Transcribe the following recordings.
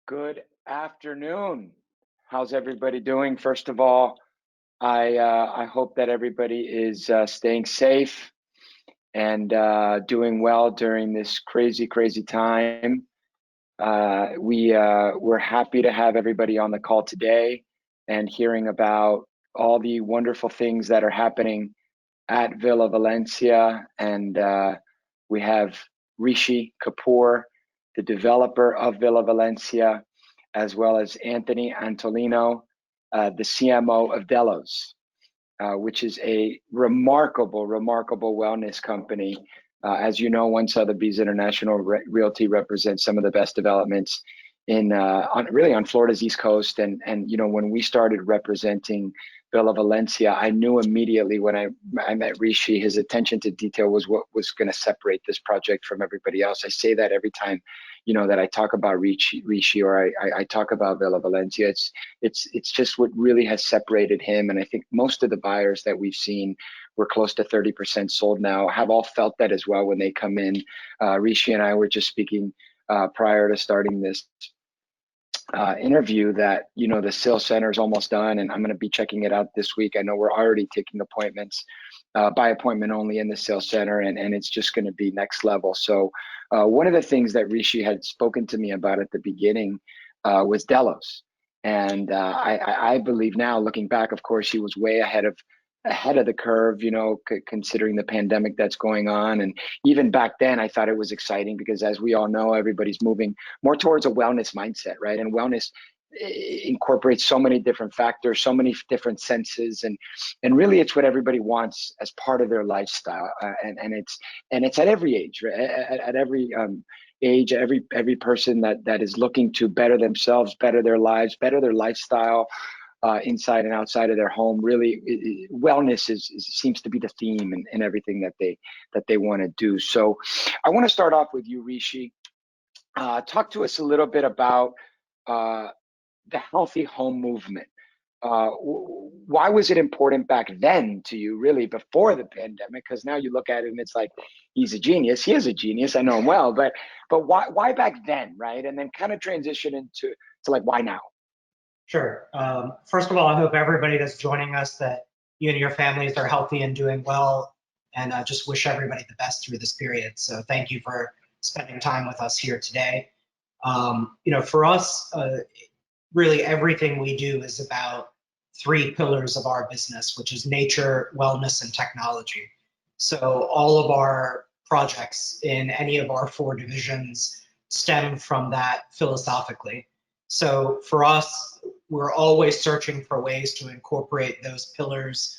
Good afternoon. How's everybody doing? First of all, I hope that everybody is staying safe and doing well during this crazy time. We're happy to have everybody on the call today and hearing about all the wonderful things that are happening at Villa Valencia. And we have Rishi Kapoor, the developer of Villa Valencia, as well as Antolino, the CMO of Delos, which is a remarkable wellness company. As you know, One Sotheby's International Realty represents some of the best developments in on Florida's East Coast. And when we started representing Villa Valencia, I knew immediately when I met Rishi, his attention to detail was what was going to separate this project from everybody else. I say that every time, that I talk about Rishi or I talk about Villa Valencia. It's just what really has separated him. And I think most of the buyers that we've seen, we're close to 30% sold now, have all felt that as well when they come in. Rishi and I were just speaking prior to starting this interview that the sales center is almost done, and I'm going to be checking it out this week. I know we're already taking appointments by appointment only in the sales center, and it's just going to be next level. So one of the things that Rishi had spoken to me about at the beginning was Delos, and I believe now, looking back, of course, he was way ahead of the curve, considering the pandemic that's going on. And even back then, I thought it was exciting because, as we all know, everybody's moving more towards a wellness mindset, right? And wellness incorporates so many different factors, so many different senses, and really it's what everybody wants as part of their lifestyle. And it's at every age, right? At every age, every person that is looking to better themselves, better their lives, better their lifestyle, inside and outside of their home. Really, wellness seems to be the theme in everything that they want to do. So I want to start off with you, Rishi. Talk to us a little bit about the healthy home movement. Why was it important back then to you, really, before the pandemic? Because now you look at it and it's like, he's a genius. He is a genius. I know him well, but why back then, right? And then kind of transition into like, why now? Sure. First of all, I hope everybody that's joining us, that you and your families are healthy and doing well, and just wish everybody the best through this period. So thank you for spending time with us here today. For us, really everything we do is about three pillars of our business, which is nature, wellness, and technology. So all of our projects in any of our four divisions stem from that philosophically. So for us, we're always searching for ways to incorporate those pillars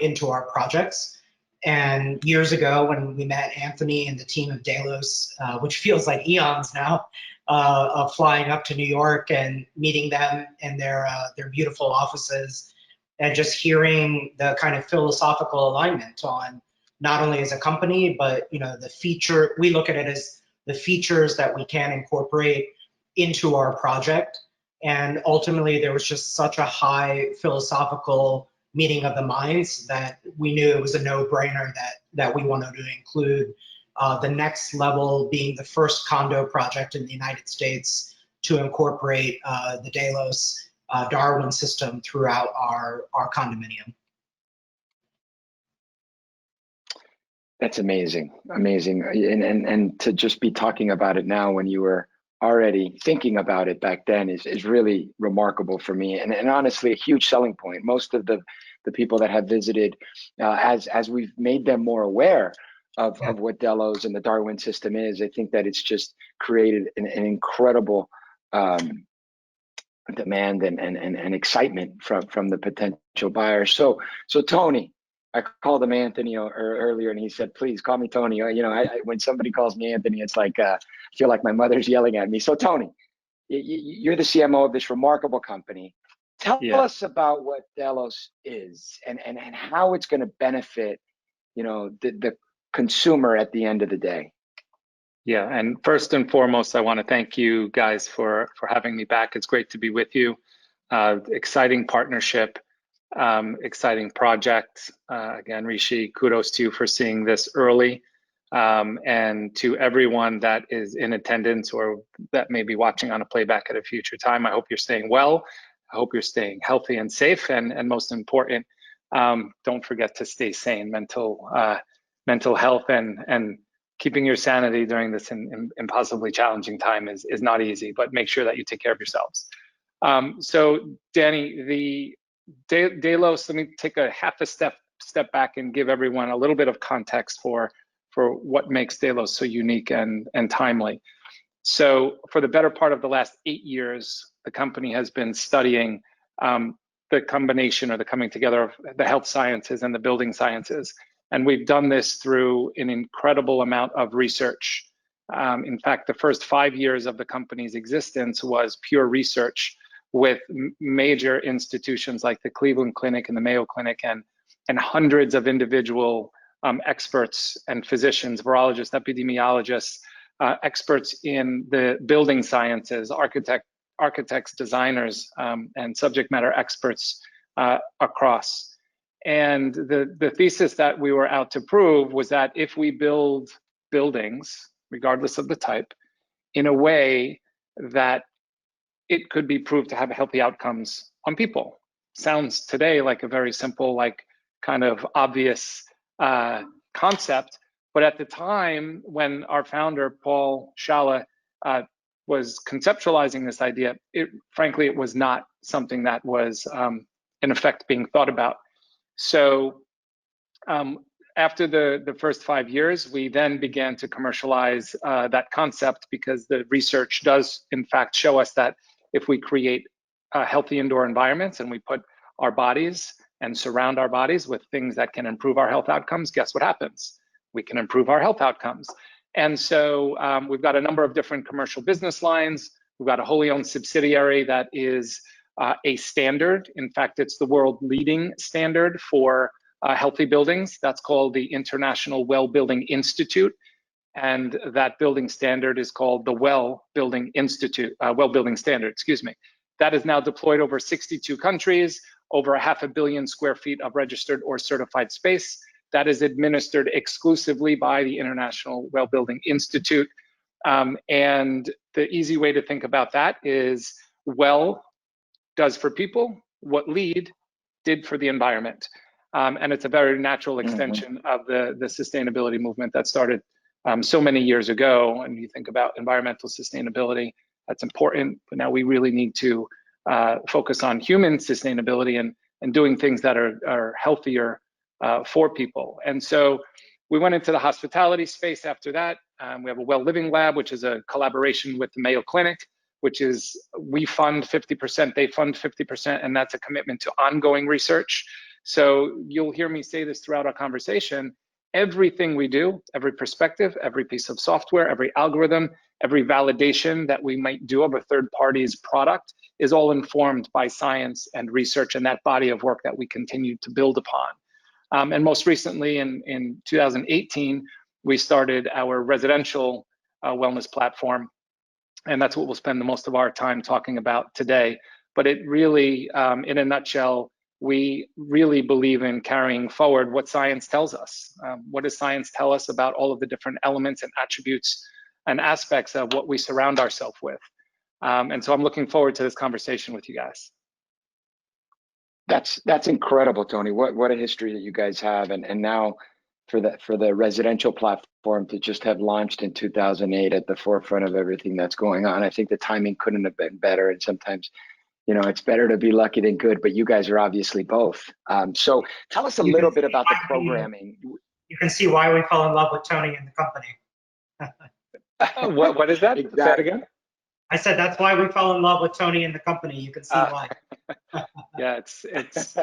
into our projects. And years ago, when we met Anthony and the team of Delos, which feels like eons now, of flying up to New York and meeting them in their beautiful offices, and just hearing the kind of philosophical alignment on not only as a company, but the feature. We look at it as the features that we can incorporate into our project. And ultimately, there was just such a high philosophical meeting of the minds that we knew it was a no-brainer that we wanted to include the next level being the first condo project in the United States to incorporate the Delos Darwin system throughout our condominium. That's amazing, and to just be talking about it now when you were already thinking about it back then is really remarkable for me, and honestly a huge selling point. Most of the people that have visited, as we've made them more aware of what Delos and the Darwin system is, I think that it's just created an incredible demand and excitement from the potential buyers. So Tony, I called him Anthony earlier, and he said, "Please call me Tony." When somebody calls me Anthony, it's like I feel like my mother's yelling at me. So Tony, you're the CMO of this remarkable company. Tell us about what Delos is and how it's going to benefit, the consumer at the end of the day. Yeah, and first and foremost, I want to thank you guys for having me back. It's great to be with you. Exciting partnership. Exciting project. Again, Rishi, kudos to you for seeing this early. And to everyone that is in attendance or that may be watching on a playback at a future time, I hope you're staying well. I hope you're staying healthy and safe. And most important, don't forget to stay sane. Mental health and keeping your sanity during this impossibly challenging time is not easy, but make sure that you take care of yourselves. So Danny, the Delos, let me take a half a step back and give everyone a little bit of context for what makes Delos so unique and timely. So for the better part of the last 8 years, the company has been studying the combination or the coming together of the health sciences and the building sciences. And we've done this through an incredible amount of research. In fact, the first 5 years of the company's existence was pure research with major institutions like the Cleveland Clinic and the Mayo Clinic and hundreds of individual experts and physicians, virologists, epidemiologists, experts in the building sciences, architects, designers, and subject matter experts across. And the thesis that we were out to prove was that if we build buildings, regardless of the type, in a way that it could be proved to have healthy outcomes on people. Sounds today like a very simple, like kind of obvious concept, but at the time when our founder, Paul Shala, was conceptualizing this idea, frankly, it was not something that was in effect being thought about. So after the first 5 years, we then began to commercialize that concept because the research does in fact show us that if we create healthy indoor environments and we put our bodies and surround our bodies with things that can improve our health outcomes, guess what happens? We can improve our health outcomes. And so we've got a number of different commercial business lines. We've got a wholly owned subsidiary that is a standard. In fact, it's the world leading standard for healthy buildings. That's called the International Well Building Institute. And that building standard is called the Well Building Standard, excuse me. That is now deployed over 62 countries, over 500 million square feet of registered or certified space. That is administered exclusively by the International Well Building Institute. And the easy way to think about that is well does for people what LEED did for the environment. And it's a very natural extension of the sustainability movement that started so many years ago. And you think about environmental sustainability, that's important, but now we really need to focus on human sustainability and doing things that are healthier for people. And so we went into the hospitality space after that. We have a Well Living Lab, which is a collaboration with the Mayo Clinic, which is we fund 50%, they fund 50%, and that's a commitment to ongoing research. So you'll hear me say this throughout our conversation. Everything we do, every perspective, every piece of software, every algorithm, every validation that we might do of a third party's product is all informed by science and research and that body of work that we continue to build upon. And most recently in 2018, we started our residential wellness platform. And that's what we'll spend the most of our time talking about today. But it really, in a nutshell, we really believe in carrying forward what science tells us. What does science tell us about all of the different elements and attributes and aspects of what we surround ourselves with? And so I'm looking forward to this conversation with you guys. That's incredible, Tony. What a history that you guys have, and now for the residential platform to just have launched in 2008 at the forefront of everything that's going on. I think the timing couldn't have been better. And sometimes, you know, it's better to be lucky than good, but you guys are obviously both. So tell us a little bit about the programming. You can see why we fell in love with Tony and the company. What is that? Exactly. Say that again? I said that's why we fell in love with Tony and the company. You can see why. Yeah, it's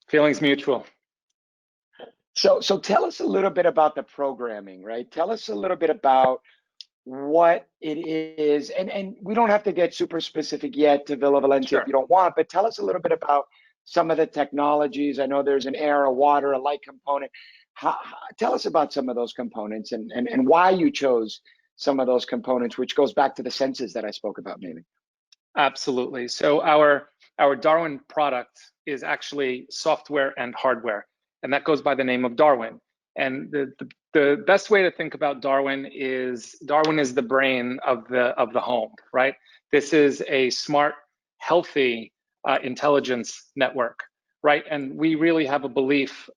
feelings mutual. So tell us a little bit about the programming, right? Tell us a little bit about what it is, and we don't have to get super specific yet to Villa Valencia Sure. if you don't want, but tell us a little bit about some of the technologies. I know there's an air, a water, a light component. Tell us about some of those components and why you chose some of those components, which goes back to the senses that I spoke about, maybe. Absolutely. So our Darwin product is actually software and hardware, and that goes by the name of Darwin. And the the best way to think about Darwin is the brain of the home, right? This is a smart, healthy intelligence network, right? And we really have a belief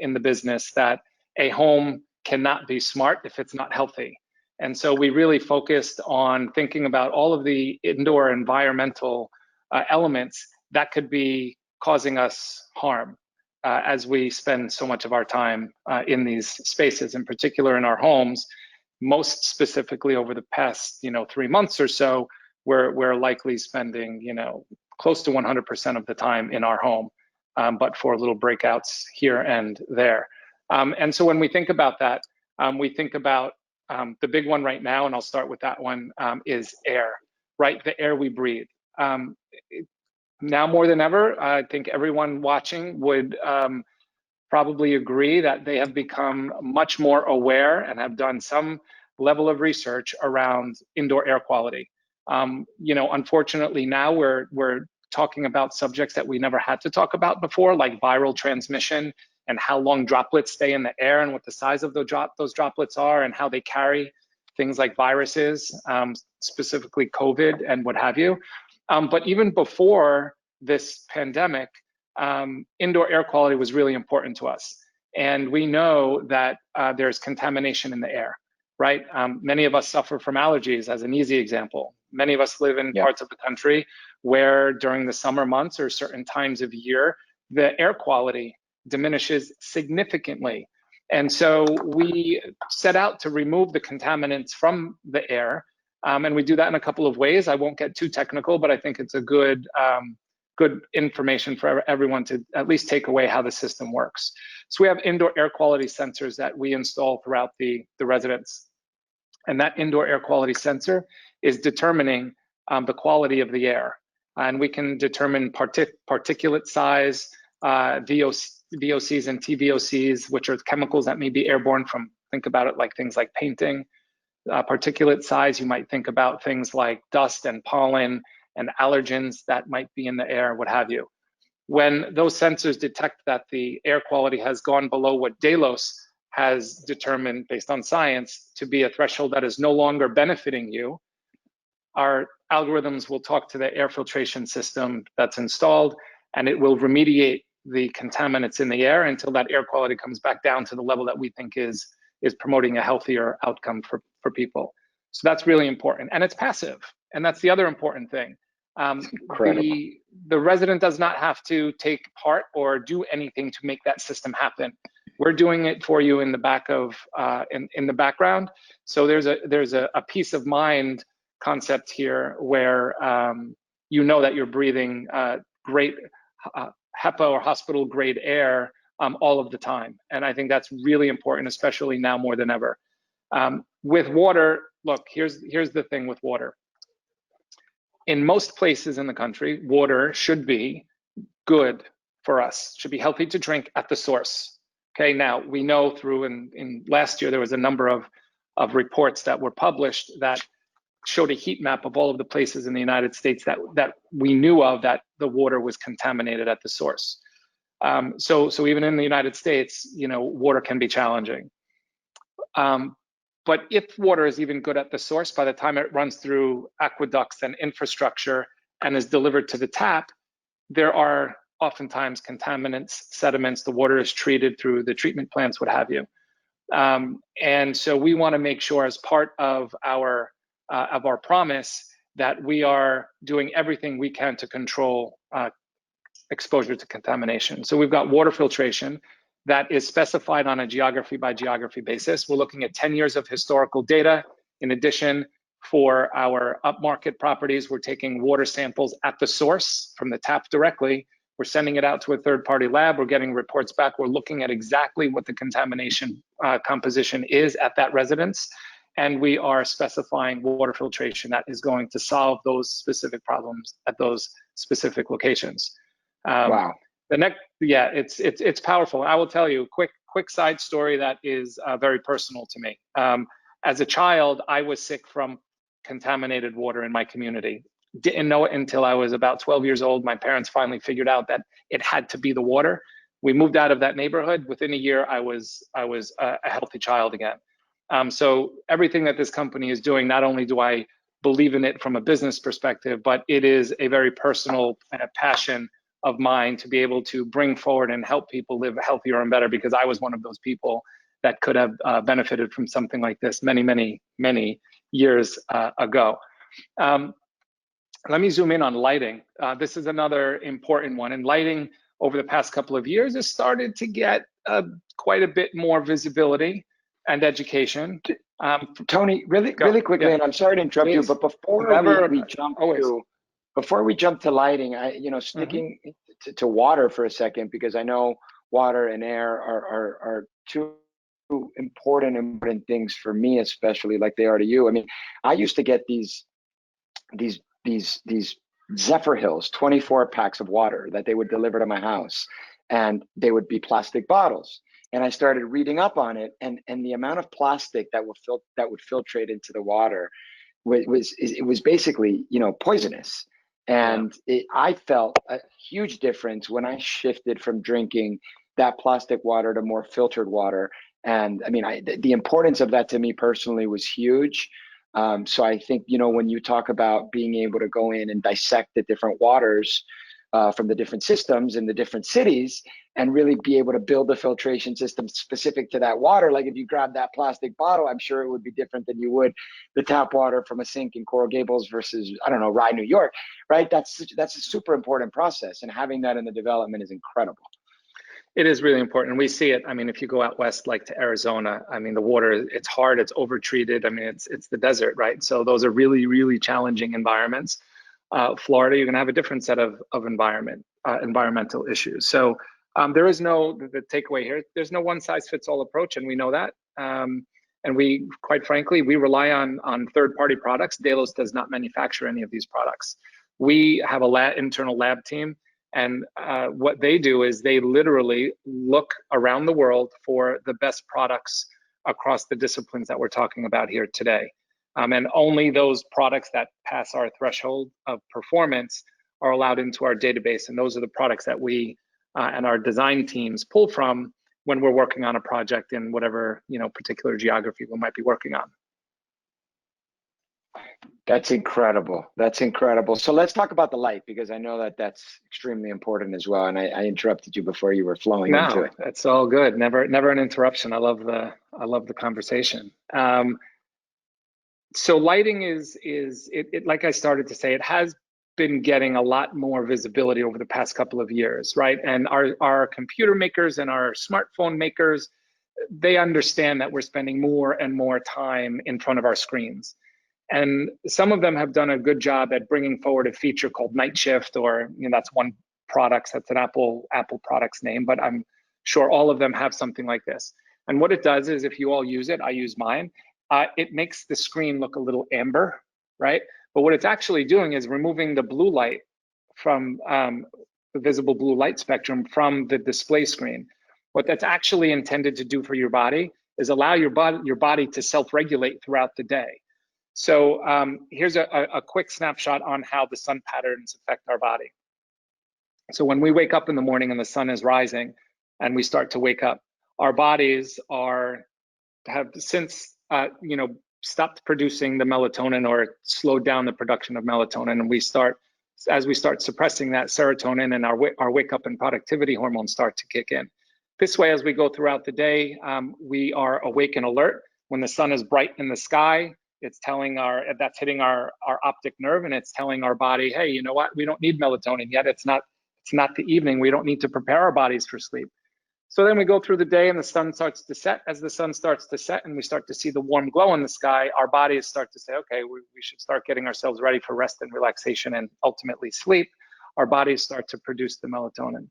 in the business that a home cannot be smart if it's not healthy. And so we really focused on thinking about all of the indoor environmental elements that could be causing us harm as we spend so much of our time in these spaces, in particular in our homes. Most specifically over the past 3 months or so, we're likely spending close to 100% of the time in our home, but for little breakouts here and there. And so when we think about that, we think about the big one right now, and I'll start with that one, is air, right? The air we breathe. Now more than ever, I think everyone watching would probably agree that they have become much more aware and have done some level of research around indoor air quality. Unfortunately now we're talking about subjects that we never had to talk about before, like viral transmission and how long droplets stay in the air and what the size of those droplets are and how they carry things like viruses, specifically COVID and what have you. But even before this pandemic, indoor air quality was really important to us. And we know that there's contamination in the air, right? Many of us suffer from allergies, as an easy example. Many of us live in parts of the country where during the summer months or certain times of year, the air quality diminishes significantly. And so we set out to remove the contaminants from the air. And we do that in a couple of ways. I won't get too technical, but I think it's a good information for everyone to at least take away how the system works. So we have indoor air quality sensors that we install throughout the residence. And that indoor air quality sensor is determining the quality of the air. And we can determine particulate size, VOCs and TVOCs, which are chemicals that may be airborne from, think about it like things like painting. Particulate size, you might think about things like dust and pollen and allergens that might be in the air, what have you. When those sensors detect that the air quality has gone below what Delos has determined based on science to be a threshold that is no longer benefiting you, our algorithms will talk to the air filtration system that's installed, and it will remediate the contaminants in the air until that air quality comes back down to the level that we think is promoting a healthier outcome for people. So that's really important. And it's passive. And that's the other important thing. The resident does not have to take part or do anything to make that system happen. We're doing it for you in the back of in the background. So there's a peace of mind concept here where you know that you're breathing great HEPA or hospital grade air all of the time. And I think that's really important, especially now more than ever. With water, look, here's the thing with water. In most places in the country, water should be good for us, should be healthy to drink at the source. Okay, now we know through in last year, there was a number of reports that were published that showed a heat map of all of the places in the United States that we knew of that the water was contaminated at the source. So even in the United States, water can be challenging. But if water is even good at the source, by the time it runs through aqueducts and infrastructure and is delivered to the tap, there are oftentimes contaminants, sediments, the water is treated through the treatment plants, what have you. And so we want to make sure as part of our promise that we are doing everything we can to control exposure to contamination. So we've got water filtration that is specified on a geography by geography basis. We're looking at 10 years of historical data. In addition, for our upmarket properties, we're taking water samples at the source from the tap directly. We're sending it out to a third-party lab. We're getting reports back. We're looking at exactly what the contamination composition is at that residence. And we are specifying water filtration that is going to solve those specific problems at those specific locations. Wow. It's powerful. I will tell you a quick side story that is very personal to me. As a child, I was sick from contaminated water in my community. Didn't know it until I was about 12 years old. My parents finally figured out that it had to be the water. We moved out of that neighborhood. Within a year, I was a healthy child again. So everything that this company is doing, not only do I believe in it from a business perspective, but it is a very personal passion of mine to be able to bring forward and help people live healthier and better, because I was one of those people that could have benefited from something like this many years ago. Let me zoom in on lighting. This is another important one. And lighting over the past couple of years has started to get quite a bit more visibility and education. Tony, really quickly, and I'm sorry to interrupt you, but before we jump to lighting, sticking to water for a second, because I know water and air are two important things for me, especially like they are to you. I mean, I used to get these Zephyr Hills 24 packs of water that they would deliver to my house, and they would be plastic bottles. And I started reading up on it, and the amount of plastic that would filtrate into the water was basically, poisonous. And I felt a huge difference when I shifted from drinking that plastic water to more filtered water. And I mean, the importance of that to me personally was huge. So I think, when you talk about being able to go in and dissect the different waters from the different systems in the different cities, and really be able to build a filtration system specific to that water. Like if you grab that plastic bottle, I'm sure it would be different than you would the tap water from a sink in Coral Gables versus, I don't know, Rye, New York, right? That's a super important process, and having that in the development is incredible. It is really important. We see it. I mean, if you go out west, like to Arizona, I mean, the water, it's hard, it's overtreated. I mean, it's the desert, right? So those are really challenging environments. Florida, you're going to have a different set of environmental issues. So there is the takeaway here, there's no one size fits all approach, and we know that. And we, quite frankly, we rely on third-party products. Delos does not manufacture any of these products. We have a internal lab team, and what they do is they literally look around the world for the best products across the disciplines that we're talking about here today. And only those products that pass our threshold of performance are allowed into our database. And those are the products that we and our design teams pull from when we're working on a project in whatever particular geography we might be working on. That's incredible. That's incredible. So let's talk about the light, because I know that that's extremely important as well. And I interrupted you before you were flowing into it. It's all good. Never an interruption. I love the conversation. So lighting is like I started to say, it has been getting a lot more visibility over the past couple of years, right? And our computer makers and our smartphone makers, they understand that we're spending more and more time in front of our screens. And some of them have done a good job at bringing forward a feature called Night Shift, or that's one product, that's an Apple product's name, but I'm sure all of them have something like this. And what it does is, if you all use it, I use mine, it makes the screen look a little amber, right? But what it's actually doing is removing the blue light from the visible blue light spectrum from the display screen. What that's actually intended to do for your body is allow your body to self-regulate throughout the day. So here's a quick snapshot on how the sun patterns affect our body. So when we wake up in the morning and the sun is rising and we start to wake up, our bodies have since stopped producing the melatonin, or slowed down the production of melatonin, and as we start suppressing that, serotonin and our wake up and productivity hormones start to kick in. This way, as we go throughout the day, we are awake and alert. When the sun is bright in the sky, it's telling that's hitting our optic nerve, and it's telling our body, hey, you know what? We don't need melatonin yet. It's not the evening. We don't need to prepare our bodies for sleep. So then we go through the day and the sun starts to set. As the sun starts to set and we start to see the warm glow in the sky, our bodies start to say, okay, we should start getting ourselves ready for rest and relaxation and ultimately sleep. Our bodies start to produce the melatonin.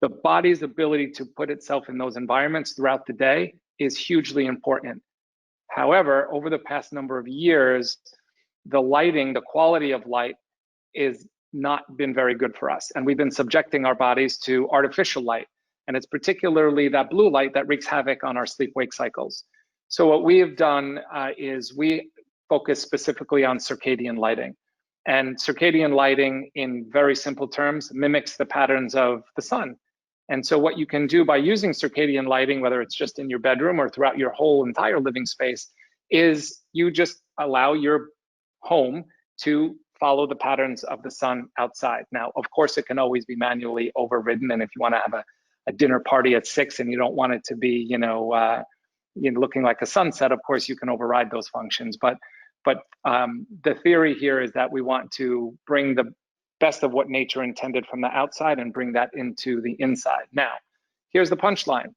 The body's ability to put itself in those environments throughout the day is hugely important. However, over the past number of years, the lighting, the quality of light is not been very good for us. And we've been subjecting our bodies to artificial light. And it's particularly that blue light that wreaks havoc on our sleep-wake cycles. So what we have done is we focus specifically on circadian lighting. And circadian lighting, in very simple terms, mimics the patterns of the sun. And so what you can do by using circadian lighting, whether it's just in your bedroom or throughout your whole entire living space, is you just allow your home to follow the patterns of the sun outside. Now, of course, it can always be manually overridden. And if you want to have a dinner party at 6 and you don't want it to be, looking like a sunset, of course, you can override those functions. But the theory here is that we want to bring the best of what nature intended from the outside and bring that into the inside. Now, here's the punchline.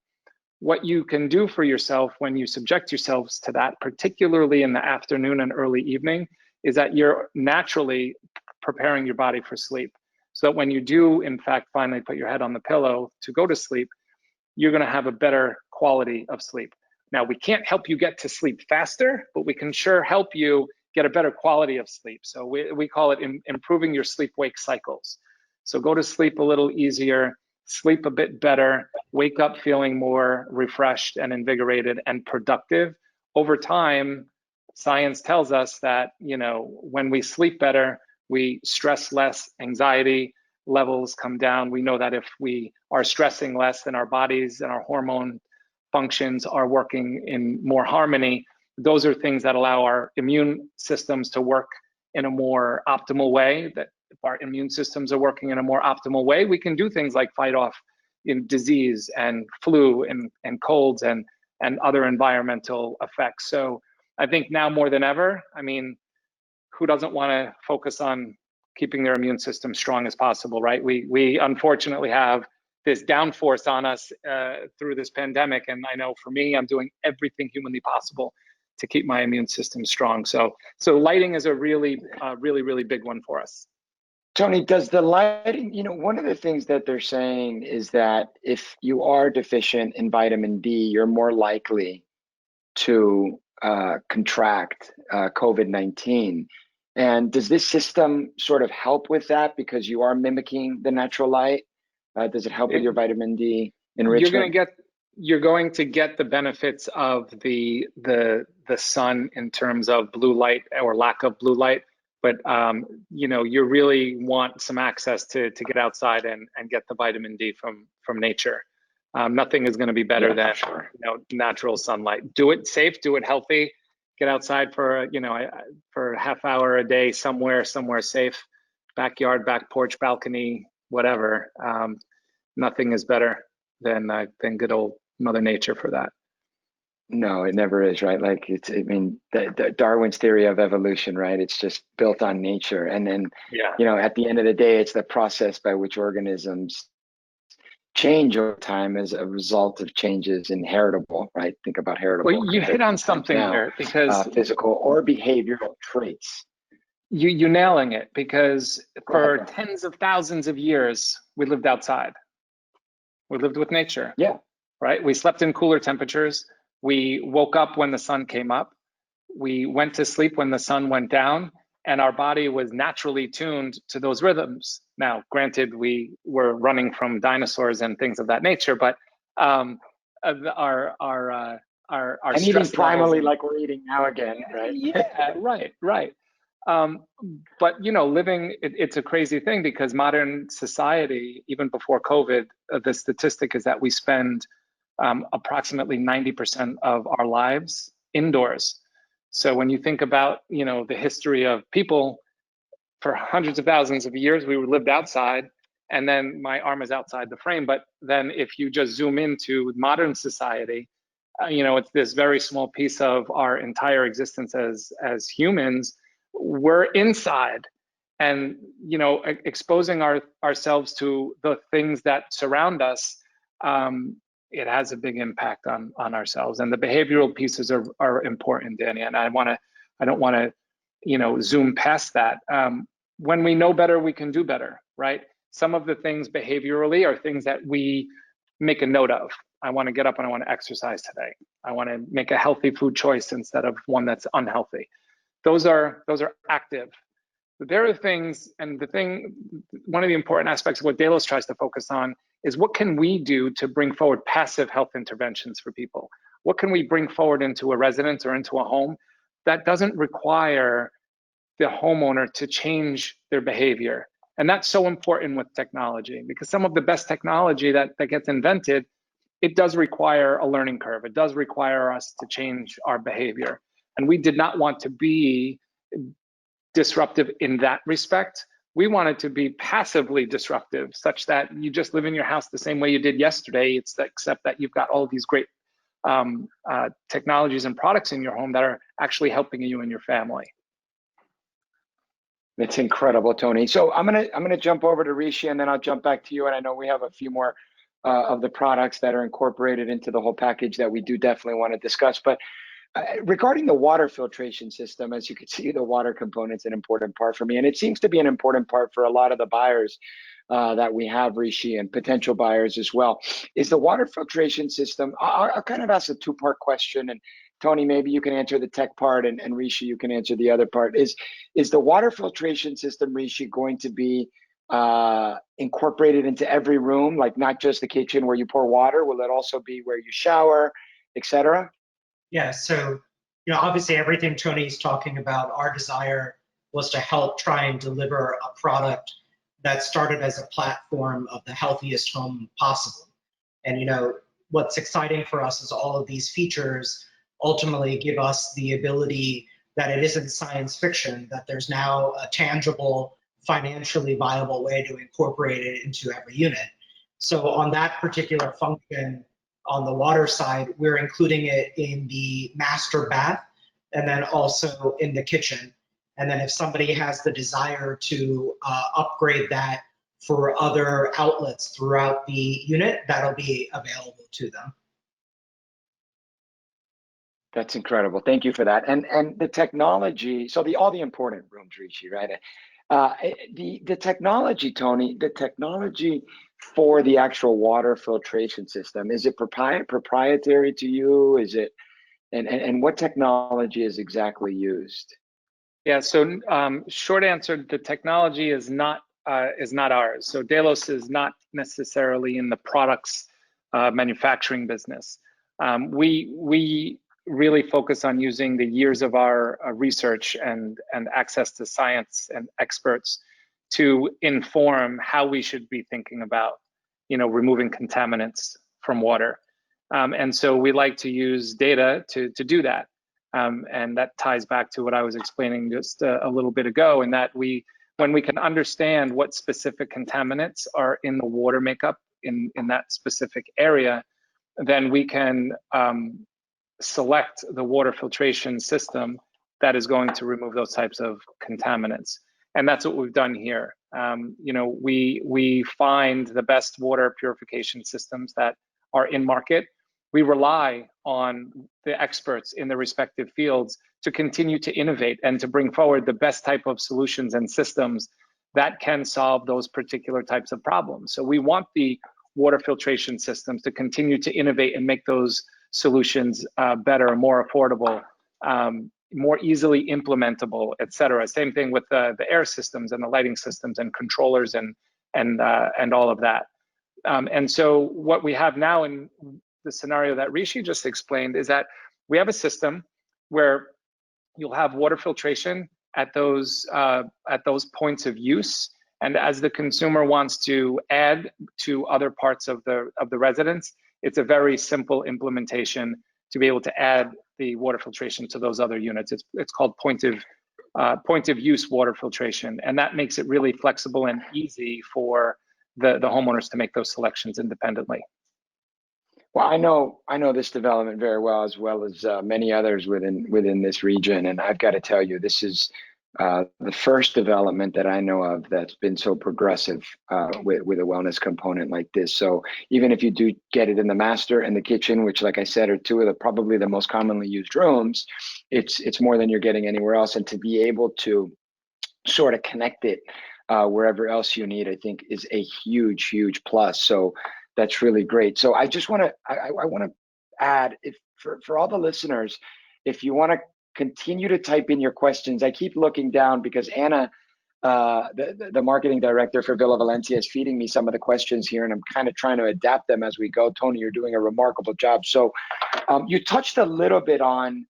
What you can do for yourself when you subject yourselves to that, particularly in the afternoon and early evening, is that you're naturally preparing your body for sleep. So that when you do, in fact, finally put your head on the pillow to go to sleep, you're going to have a better quality of sleep. Now, we can't help you get to sleep faster, but we can sure help you get a better quality of sleep. So we call it improving your sleep-wake cycles. So go to sleep a little easier, sleep a bit better, wake up feeling more refreshed and invigorated and productive. Over time, science tells us that, when we sleep better, we stress less, anxiety levels come down. We know that if we are stressing less, then our bodies and our hormone functions are working in more harmony. Those are things that allow our immune systems to work in a more optimal way. That if our immune systems are working in a more optimal way, we can do things like fight off disease and flu and colds and other environmental effects. So I think now more than ever, who doesn't want to focus on keeping their immune system strong as possible, right? We unfortunately have this downforce on us through this pandemic. And I know for me, I'm doing everything humanly possible to keep my immune system strong. So lighting is a really big one for us. Tony, does the lighting, one of the things that they're saying is that if you are deficient in vitamin D, you're more likely to contract COVID-19. And does this system sort of help with that because you are mimicking the natural light? Does it help with your vitamin D enrichment? You're going to get the benefits of the sun in terms of blue light or lack of blue light, but you really want some access to get outside and get the vitamin D from nature. Nothing is going to be better than natural sunlight. Do it safe, do it healthy. Get outside for for a half hour a day somewhere safe, backyard, back porch, balcony, whatever. Nothing is better than good old Mother Nature for that. No, it never is, right? Like the Darwin's theory of evolution, right? It's just built on nature, and then at the end of the day, it's the process by which organisms change over time as a result of changes inheritable, right? Think about heritable. Well, you hit on something there because physical or behavioral traits. You're nailing it, because for tens of thousands of years, we lived outside. We lived with nature. Yeah. Right? We slept in cooler temperatures. We woke up when the sun came up. We went to sleep when the sun went down, and our body was naturally tuned to those rhythms. Now, granted, we were running from dinosaurs and things of that nature, but our and eating primally like we're eating now again, right? Yeah, right. But living, it's a crazy thing, because modern society, even before COVID, the statistic is that we spend approximately 90% of our lives indoors. So when you think about the history of people, for hundreds of thousands of years we lived outside, and then my arm is outside the frame, but then if you just zoom into modern society, it's this very small piece of our entire existence as humans. We're inside, and exposing ourselves to the things that surround us, it has a big impact on ourselves. And the behavioral pieces are important, Danny, and I don't want to zoom past that. When we know better, we can do better, right? Some of the things behaviorally are things that we make a note of. I want to get up and I want to exercise today. I want to make a healthy food choice instead of one that's unhealthy. Those are active. But there are things, and one of the important aspects of what Delos tries to focus on is what can we do to bring forward passive health interventions for people? What can we bring forward into a residence or into a home that doesn't require the homeowner to change their behavior? And that's so important with technology, because some of the best technology that gets invented, it does require a learning curve. It does require us to change our behavior. And we did not want to be disruptive in that respect. We wanted to be passively disruptive, such that you just live in your house the same way you did yesterday, except that you've got all these great technologies and products in your home that are actually helping you and your family. It's incredible, Tony. So I'm gonna jump over to Rishi, and then I'll jump back to you. And I know we have a few more of the products that are incorporated into the whole package that we do definitely want to discuss. But regarding the water filtration system, as you can see, the water component's an important part for me, and it seems to be an important part for a lot of the buyers that we have, Rishi, and potential buyers as well. Is the water filtration system? I'll kind of ask a two-part question, and Tony, maybe you can answer the tech part, and Rishi, you can answer the other part. Is the water filtration system, Rishi, going to be incorporated into every room, like not just the kitchen where you pour water? Will it also be where you shower, etc.? Yeah, so obviously everything Tony's talking about, our desire was to help try and deliver a product that started as a platform of the healthiest home possible. And what's exciting for us is all of these features ultimately give us the ability that it isn't science fiction, that there's now a tangible, financially viable way to incorporate it into every unit. So on that particular function, on the water side, we're including it in the master bath and then also in the kitchen. And then if somebody has the desire to upgrade that for other outlets throughout the unit, that'll be available to them. That's incredible. Thank you for that. And the technology, so all the important rooms, Rishi, right? The technology, Tony, the technology for the actual water filtration system, is it proprietary to you? Is it, and what technology is exactly used? Yeah, so short answer, the technology is not ours. So Delos is not necessarily in the products manufacturing business. We really focus on using the years of our research and access to science and experts to inform how we should be thinking about, removing contaminants from water. And so we like to use data to do that. And that ties back to what I was explaining just a little bit ago, in that when we can understand what specific contaminants are in the water makeup in that specific area, then we can select the water filtration system that is going to remove those types of contaminants. And that's what we've done here. We find the best water purification systems that are in market. We rely on the experts in the respective fields to continue to innovate and to bring forward the best type of solutions and systems that can solve those particular types of problems. So we want the water filtration systems to continue to innovate and make those solutions better, more affordable, more easily implementable, et cetera. Same thing with the air systems and the lighting systems and controllers and all of that. And so what we have now in the scenario that Rishi just explained is that we have a system where you'll have water filtration at those points of use. And as the consumer wants to add to other parts of the residence, it's a very simple implementation to be able to add the water filtration to those other units. It's called point of use water filtration, and that makes it really flexible and easy for the homeowners to make those selections independently. Well, I know this development very well as many others within this region, and I've got to tell you, this is the first development that I know of that's been so progressive with a wellness component like this. So even if you do get it in the master and the kitchen, which, like I said, are two of probably the most commonly used rooms, it's more than you're getting anywhere else. And to be able to sort of connect it wherever else you need, I think is a huge plus. So that's really great. So I just want to add, if for all the listeners, if you want to continue to type in your questions. I keep looking down because Anna, the marketing director for Villa Valencia, is feeding me some of the questions here, and I'm kind of trying to adapt them as we go. Tony, you're doing a remarkable job. So you touched a little bit on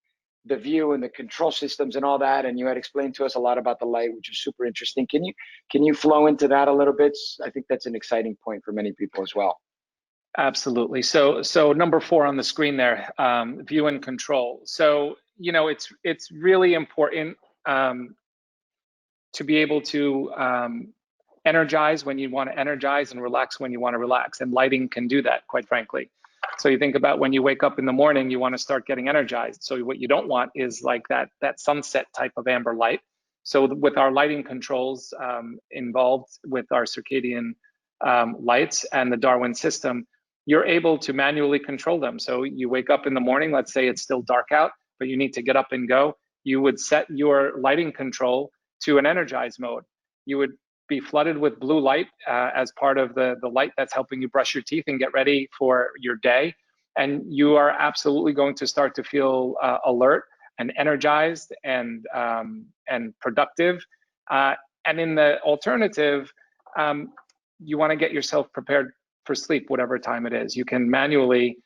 the view and the control systems and all that, and you had explained to us a lot about the light, which is super interesting. Can you flow into that a little bit? I think that's an exciting point for many people as well. Absolutely. So number 4 on the screen there, view and control. So it's really important to be able to energize when you want to energize and relax when you want to relax, and lighting can do that, quite frankly. So you think about when you wake up in the morning, you want to start getting energized. So what you don't want is like that sunset type of amber light. So with our lighting controls involved with our circadian lights and the Darwin system, you're able to manually control them. So you wake up in the morning, let's say it's still dark out, but you need to get up and go. You would set your lighting control to an energized mode. You would be flooded with blue light as part of the light that's helping you brush your teeth and get ready for your day. And you are absolutely going to start to feel alert and energized and productive. And in the alternative, you want to get yourself prepared for sleep, whatever time it is. You can manually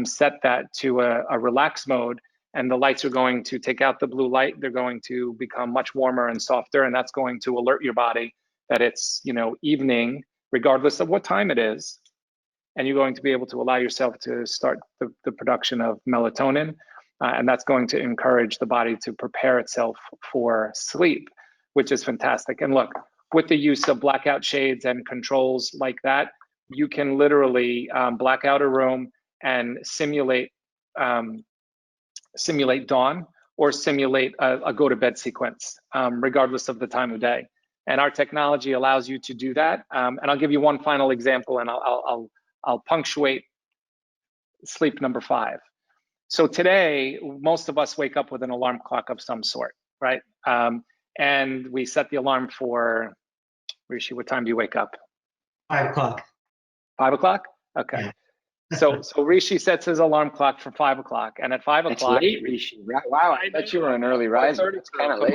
set that to a relaxed mode, and the lights are going to take out the blue light. They're going to become much warmer and softer, and that's going to alert your body that it's evening, regardless of what time it is. And you're going to be able to allow yourself to start the production of melatonin, and that's going to encourage the body to prepare itself for sleep, which is fantastic. And look, with the use of blackout shades and controls like that, you can literally black out a room and simulate dawn, or simulate a go-to-bed sequence, regardless of the time of day. And our technology allows you to do that. And I'll give you one final example, and I'll punctuate sleep number 5. So today, most of us wake up with an alarm clock of some sort, right? And we set the alarm for, Rishi, what time do you wake up? 5 o'clock. 5 o'clock? Okay. Yeah. So Rishi sets his alarm clock for 5 o'clock, and at 5 o'clock. It's late, Rishi. Wow, I bet you were an early riser. It's kind of late.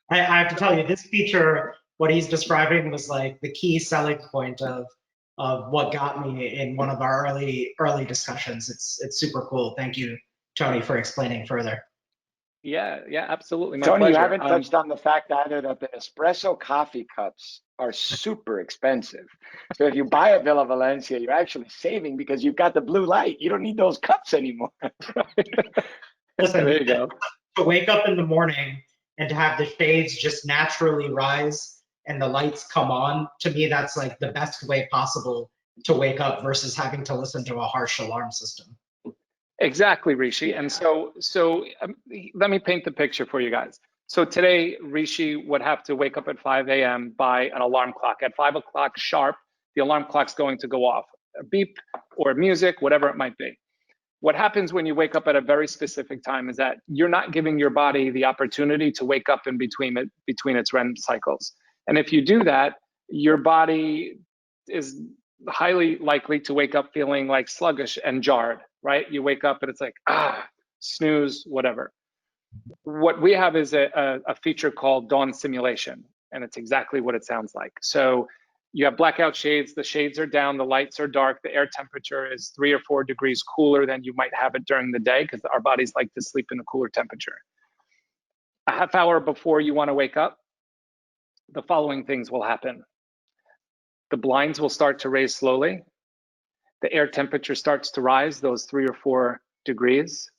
I have to tell you, this feature, what he's describing, was like the key selling point of what got me in one of our early discussions. It's super cool. Thank you, Tony, for explaining further. Yeah, absolutely. My Tony, pleasure. You haven't touched on the fact either that the espresso coffee cups are super expensive. So if you buy a Villa Valencia, you're actually saving because you've got the blue light. You don't need those cups anymore. Listen, there you go. To wake up in the morning and to have the shades just naturally rise and the lights come on, to me, that's like the best way possible to wake up versus having to listen to a harsh alarm system. Exactly, Rishi. And so let me paint the picture for you guys. So today, Rishi would have to wake up at 5 a.m. by an alarm clock. At 5 o'clock sharp, the alarm clock's going to go off. A beep or music, whatever it might be. What happens when you wake up at a very specific time is that you're not giving your body the opportunity to wake up in between its REM cycles. And if you do that, your body is highly likely to wake up feeling like sluggish and jarred, right? You wake up and it's like, snooze, whatever. What we have is a feature called dawn simulation, and it's exactly what it sounds like. So you have blackout shades, the shades are down, the lights are dark, the air temperature is 3 or 4 degrees cooler than you might have it during the day, because our bodies like to sleep in a cooler temperature. A half hour before you want to wake up, the following things will happen. The blinds will start to raise slowly. The air temperature starts to rise, those 3 or 4 degrees.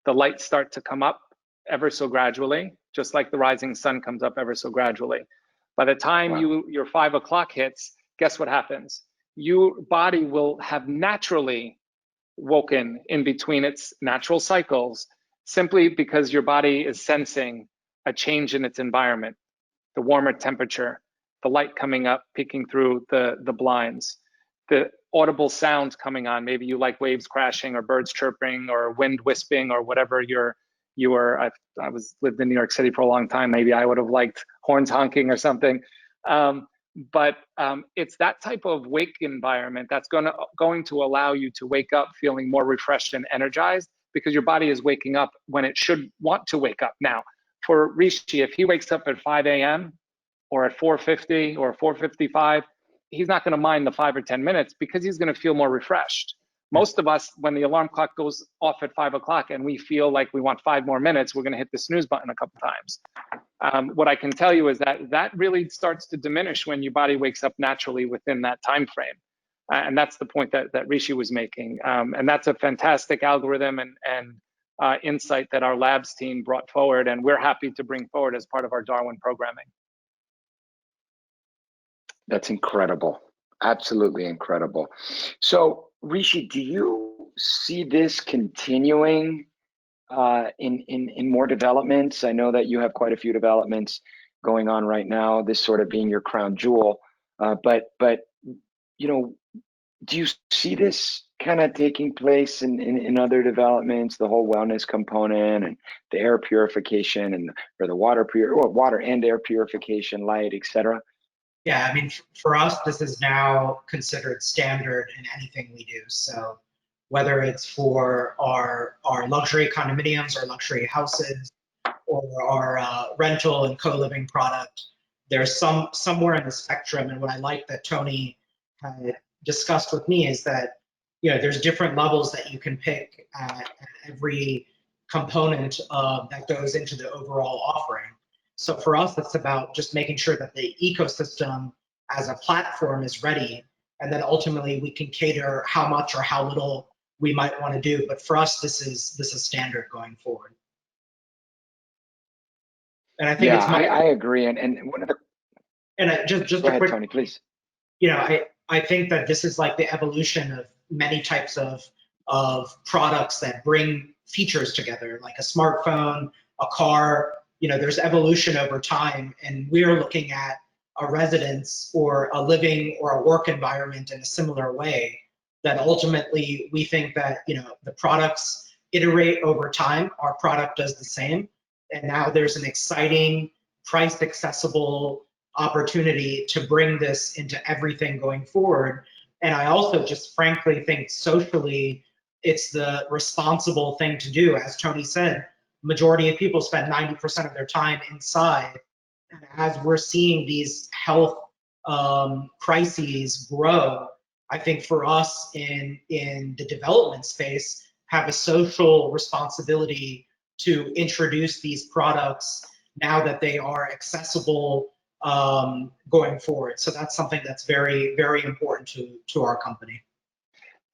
The lights start to come up ever so gradually, just like the rising sun comes up ever so gradually. By the time your 5 o'clock hits, guess what happens? Your body will have naturally woken in between its natural cycles, simply because your body is sensing a change in its environment, the warmer temperature, the light coming up, peeking through the blinds, the audible sounds coming on. Maybe you like waves crashing or birds chirping or wind wisping or whatever I lived in New York City for a long time. Maybe I would have liked horns honking or something. But it's that type of wake environment that's going to allow you to wake up feeling more refreshed and energized, because your body is waking up when it should want to wake up. Now, for Rishi, if he wakes up at 5 a.m. or at 4:50 or 4:55, he's not going to mind the 5 or 10 minutes because he's going to feel more refreshed. Most of us, when the alarm clock goes off at 5 o'clock and we feel like we want 5 more minutes, we're going to hit the snooze button a couple times. What I can tell you is that really starts to diminish when your body wakes up naturally within that time frame. And that's the point that Rishi was making. And that's a fantastic algorithm and insight that our labs team brought forward, and we're happy to bring forward as part of our Darwin programming. That's incredible. Absolutely incredible. So, Rishi, do you see this continuing in more developments? I know that you have quite a few developments going on right now, this sort of being your crown jewel. But you know, do you see this kind of taking place in other developments, the whole wellness component and the air purification and or the water and air purification, light, etc.? Yeah, I mean, for us, this is now considered standard in anything we do. So whether it's for our luxury condominiums or luxury houses or our rental and co-living product, there's somewhere in the spectrum. And what I like that Tony had discussed with me is that, you know, there's different levels that you can pick at every component that goes into the overall offering. So for us, it's about just making sure that the ecosystem as a platform is ready, and then ultimately we can cater how much or how little we might want to do. But for us, this is standard going forward. And I think I agree. And one of the just go a ahead, quick, Tony, please. you know, I think that this is like the evolution of many types of products that bring features together, like a smartphone, a car. You know, there's evolution over time, and we're looking at a residence or a living or a work environment in a similar way, that ultimately we think that, you know, the products iterate over time. Our product does the same. And now there's an exciting, price accessible opportunity to bring this into everything going forward. And I also just frankly think socially, it's the responsible thing to do. As Tony said, majority of people spend 90% of their time inside. And as we're seeing these health crises grow, I think for us in the development space, have a social responsibility to introduce these products now that they are accessible going forward. So that's something that's very, very important to our company.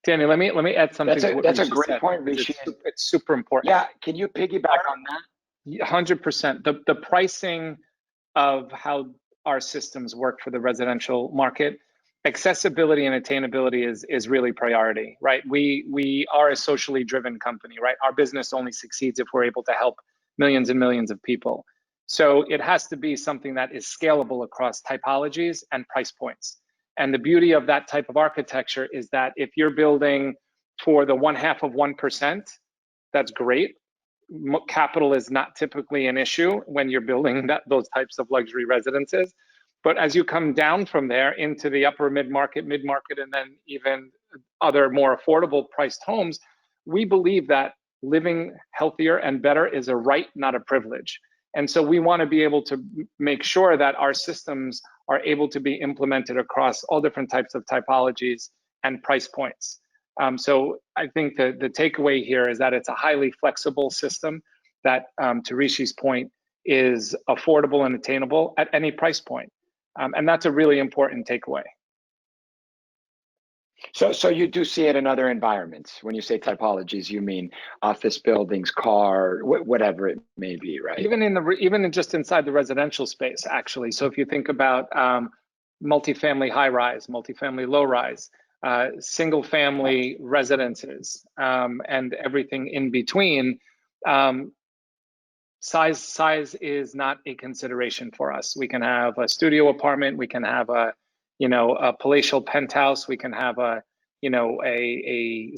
Danny, let me add something. That's a great point, Rishi. It's super important. Yeah, can you piggyback on that? 100%. The pricing of how our systems work for the residential market, accessibility and attainability is really priority, right? We are a socially driven company, right? Our business only succeeds if we're able to help millions and millions of people. So it has to be something that is scalable across typologies and price points. And the beauty of that type of architecture is that if you're building for the 0.5%, that's great. Capital is not typically an issue when you're building those types of luxury residences. But as you come down from there into the upper mid-market, and then even other more affordable priced homes, we believe that living healthier and better is a right, not a privilege. And so we want to be able to make sure that our systems are able to be implemented across all different types of typologies and price points. So I think the takeaway here is that it's a highly flexible system that, to Rishi's point, is affordable and attainable at any price point. And that's a really important takeaway. So you do see it in other environments. When you say typologies, you mean office buildings, car, whatever it may be, right? Even just inside the residential space, actually. So if you think about multifamily high-rise, multifamily low-rise, single-family residences, and everything in between, size is not a consideration for us. We can have a studio apartment, we can have a palatial penthouse, we can have a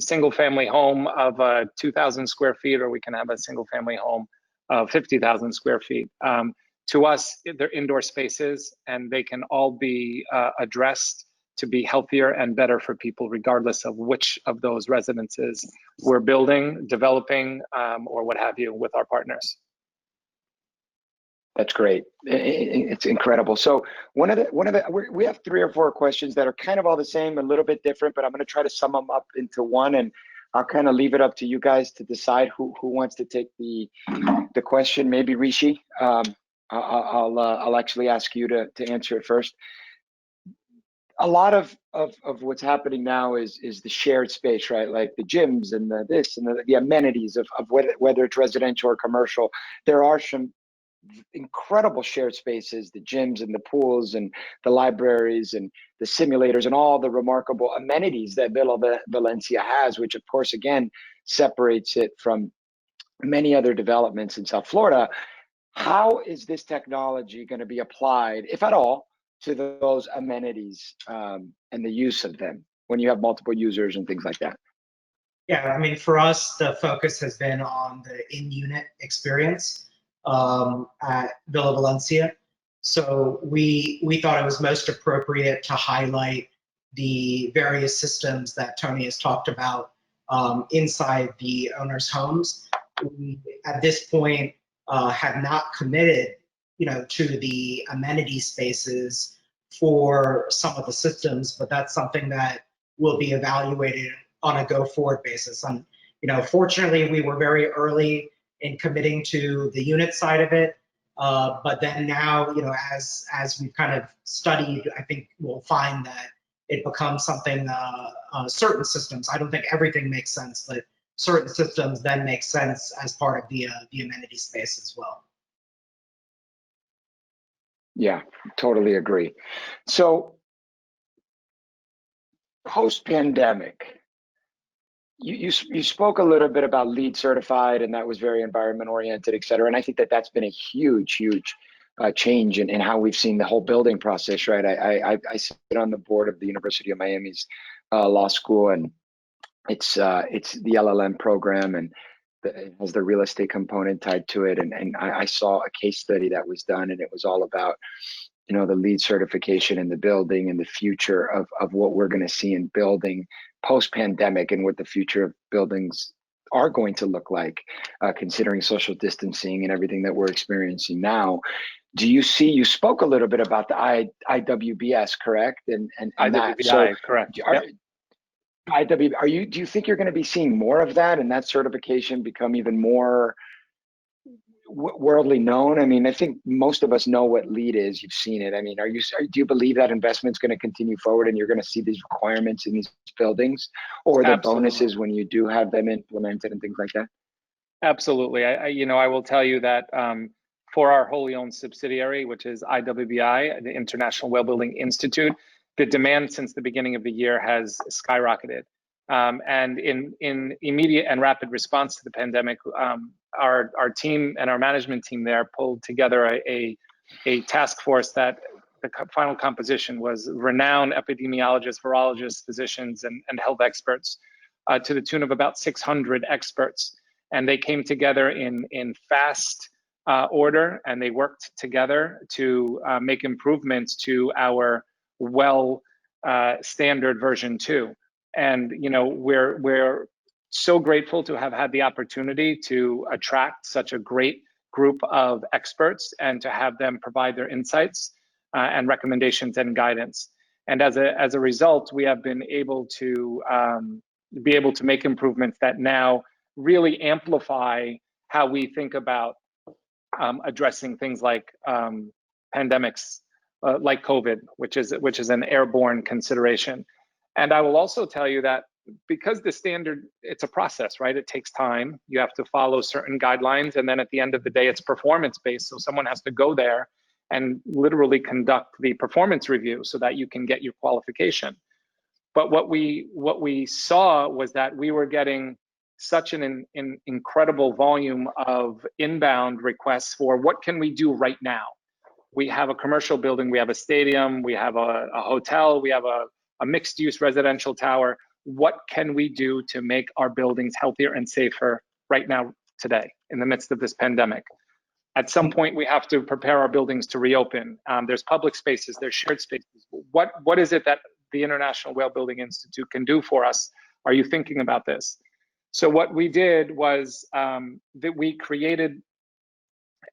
single family home of 2,000 square feet, or we can have a single family home of 50,000 square feet. To us, they're indoor spaces, and they can all be addressed to be healthier and better for people, regardless of which of those residences we're building, developing, or what have you with our partners. That's great. It's incredible. So we have 3 or 4 questions that are kind of all the same, a little bit different, but I'm going to try to sum them up into one, and I'll kind of leave it up to you guys to decide who wants to take the question. Maybe Rishi. I'll actually ask you to answer it first. A lot of what's happening now is the shared space, right? Like the gyms and the this and the amenities of whether it's residential or commercial. There are some incredible shared spaces, the gyms and the pools and the libraries and the simulators and all the remarkable amenities that Valencia has, which of course, again, separates it from many other developments in South Florida. How is this technology going to be applied, if at all, to those amenities and the use of them when you have multiple users and things like that? Yeah, I mean, for us, the focus has been on the in-unit experience at Villa Valencia. So we thought it was most appropriate to highlight the various systems that Tony has talked about inside the owners' homes. We, at this point, have not committed, to the amenity spaces for some of the systems, but that's something that will be evaluated on a go-forward basis. And fortunately, we were very early in committing to the unit side of it, but then now, as we've kind of studied, I think we'll find that it becomes something. Certain systems, I don't think everything makes sense, but certain systems then make sense as part of the amenity space as well. Yeah, totally agree. So post-pandemic, you spoke a little bit about LEED certified, and that was very environment oriented, et cetera. And I think that's been a huge change in how we've seen the whole building process, right? I sit on the board of the University of Miami's law school, and it's the LLM program, and it has the real estate component tied to it. And I saw a case study that was done, and it was all about, the LEED certification in the building and the future of what we're going to see in building post-pandemic, and what the future of buildings are going to look like, considering social distancing and everything that we're experiencing now. Do you see? You spoke a little bit about the IWBS, correct? And IWBI, so, correct. Do you think you're going to be seeing more of that, and that certification become even more worldly known? I mean, I think most of us know what LEED is. You've seen it. I mean, do you believe that investment's going to continue forward, and you're going to see these requirements in these buildings, or the bonuses when you do have them implemented and things like that? Absolutely. I will tell you that for our wholly owned subsidiary, which is IWBI, the International Well Building Institute, the demand since the beginning of the year has skyrocketed. And in immediate and rapid response to the pandemic, our team and our management team there pulled together a task force that the final composition was renowned epidemiologists, virologists, physicians, and health experts to the tune of about 600 experts. And they came together in fast order, and they worked together to make improvements to our well standard version 2. And we're so grateful to have had the opportunity to attract such a great group of experts and to have them provide their insights and recommendations and guidance. And as a result, we have been able to make improvements that now really amplify how we think about addressing things like pandemics like COVID, which is an airborne consideration. And I will also tell you that because the standard, it's a process, right? It takes time. You have to follow certain guidelines. And then at the end of the day, it's performance-based. So someone has to go there and literally conduct the performance review so that you can get your qualification. But what we saw was that we were getting such an incredible volume of inbound requests for what can we do right now? We have a commercial building, we have a stadium, we have a hotel, we have a mixed-use residential tower. What can we do to make our buildings healthier and safer right now, today, in the midst of this pandemic? At some point, we have to prepare our buildings to reopen. There's public spaces, there's shared spaces. What is it that the International Well Building Institute can do for us? Are you thinking about this? So what we did was that we created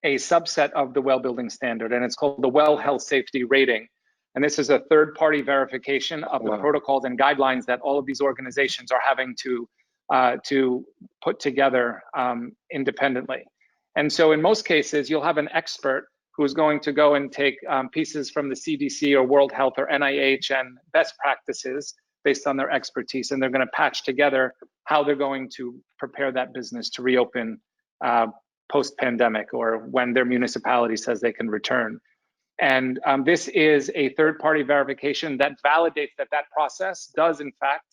a subset of the well building standard, and it's called the Well Health Safety Rating. And this is a third-party verification of the protocols and guidelines that all of these organizations are having to put together independently. And so in most cases, you'll have an expert who is going to go and take pieces from the CDC or World Health or NIH and best practices based on their expertise, and they're going to patch together how they're going to prepare that business to reopen post-pandemic or when their municipality says they can return. And this is a third-party verification that validates that that process does, in fact,